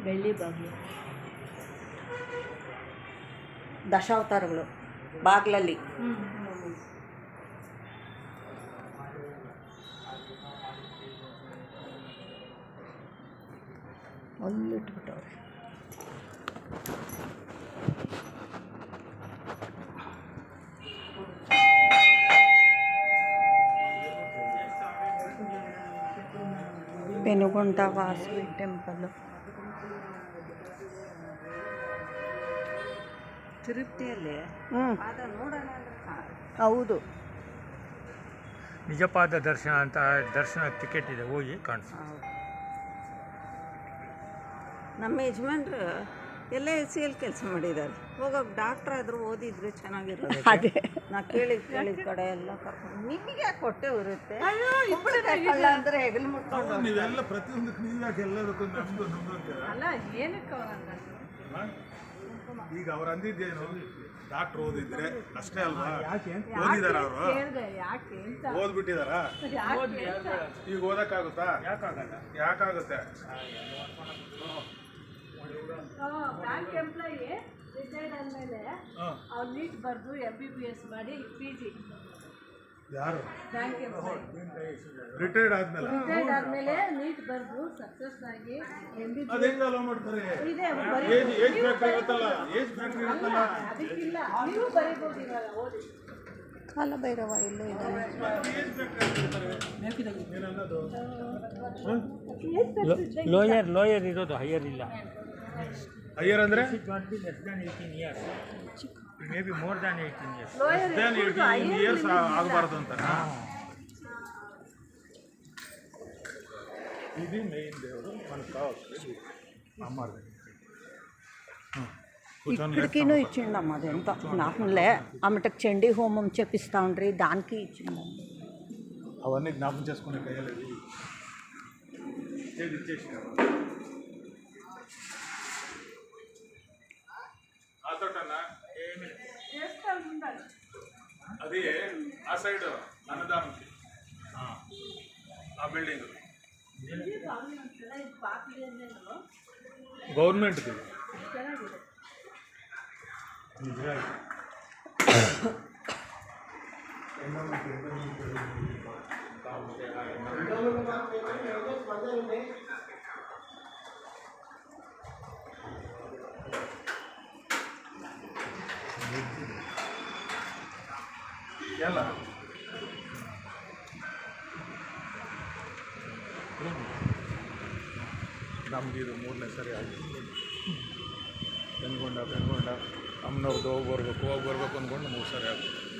ಬೆಳ್ಳಿ ಬಾಗಿಲು ದಶಾವತಾರಗಳು ಬಾಗ್ಲಲ್ಲಿ ಅಲ್ಲಿಟ್ಬಿಟ್ಟವ್ರೆ. ಪೆನುಗೊಂಡ ವಾಸವಿ ಟೆಂಪಲ್ ತಿರುಪತಿಯಲ್ಲಿ ಹೌದು. ನಿಜಪಾದ ದರ್ಶನ ಅಂತ ದರ್ಶನ ಟಿಕೆಟ್ ಇದೆ, ಹೋಗಿ ಕಾಣಿಸ್ತು. ನಮ್ಮ ಯಜಮಾನ್ರು ಎಲ್ಲ LCL ಕೆಲಸ ಮಾಡಿದ್ದಾರೆ. ಹೋಗೋಕೆ ಡಾಕ್ಟ್ರ್ ಆದರೂ ಓದಿದ್ರೆ ಚೆನ್ನಾಗಿರೋದು. ಅದೇ ನಾ ಕೇಳಿದ ಕಡೆ ಎಲ್ಲ ಕರ್ಕೊಂಡು ನಿಮಗೆ ಯಾಕೆ ಹೊಟ್ಟೆ ಇರುತ್ತೆ ಅಂದರೆ ಹೆಗಲು ಮುಟ್ಕೊಂಡು ನೀವೆಲ್ಲ ಪ್ರತಿಯೊಂದಕ್ಕೆ ನೀವ್ಯಾಕೆ ಎಲ್ಲದಕ್ಕೂ ನಮ್ದು ಅಲ್ಲ ಏನಕ್ಕೆ ಈಗ ಅವ್ರು ಅಂದಿದ್ದೇನು, ಡಾಕ್ಟ್ರ್ ಓದಿದ್ರೆ ಅಷ್ಟೇ ಅಲ್ವಾ? ಓದಿದಾರ ಅವರು? ಓದ್ಬಿಟ್ಟಿದಾರ? ಈಗ ಓದಕ್ಕಾಗುತ್ತಾ? ಯಾಕಾಗುತ್ತೆ? ಬ್ಯಾಂಕ್ ಎಂಪ್ಲಾಯಿ ರಿಟೈರ್ಡ್ ಆದಮೇಲೆ ಅವ್ರು ನೀಟ್ ಬರೆದು MBBS ಮಾಡಿ PG. ಯಾರು ಬ್ಯಾಂಕ್ ಎಂಪ್ಲಾಯಿ ರಿಟೈರ್ಡ್ ಆದ್ಮೇಲೆ ನೀಟ್ ಬರೆದು ಸಕ್ಸಸ್ ಆಗಿ MBBS ಅದು ಹೆಂಗ ಅಲೋ ಮಾಡ್ತಾರೆ? ಇದೆ ಏಜ್ ಫ್ಯಾಕ್ಟ್ರಿ ಇರುತ್ತಲ್ಲ, ಏಜ್ ಫ್ಯಾಕ್ಟ್ರಿ ಇರುತ್ತಲ್ಲ, ಅದಕ್ಕಿಲ್ಲ ನೀವು ಬರೀಬೋದು ಇವಾಗ ಓದಿ. ಕಾಲ ಭೈರವ ಇಲ್ಲೂ ಇದ್ದಾನೆ. ಲೋಯರ್ ಇರೋದು, ಹೈಯರ್ ಇಲ್ಲ. ಹೈಯರ್ ಅಂದ್ರೆ less than 18 years, maybe more than 18 years. Then 18 years ಆಗಬಾರ್ದು ಅಂತ. ఇది మెయిన్ దేవుడు మనకు కావాలి అమ్మారు. ఇక్కడికినూ ఇచ్చిండమ్మ. అది ఎంత నాకులే ఆమెటకు చండీ హోమం చేపిస్తా ఉండ్రి, దానికి ఇచ్చిండమ్మ. అవన్నీ జ్ఞాపకం చేసుకునే కయ్యలేదు. ఏది ఇచ్చేసి ఆతోటన్నా ఏమి అది ఆ సైడ్ అన్నదానం, ఆ బిల్డింగ్ గవర్నమెంట్ది. ಎಲ್ಲ ನಮ್ದು ಇದು 3ನೇ ಸರಿ ಆಯಿತು. ಪೆನ್ಗೊಂಡ ಅಮ್ಮನವ್ರದ್ದು ಹೋಗಿ ಬರ್ಬೇಕು ಅಂದ್ಕೊಂಡು 3 ಸರಿ ಆಯಿತು.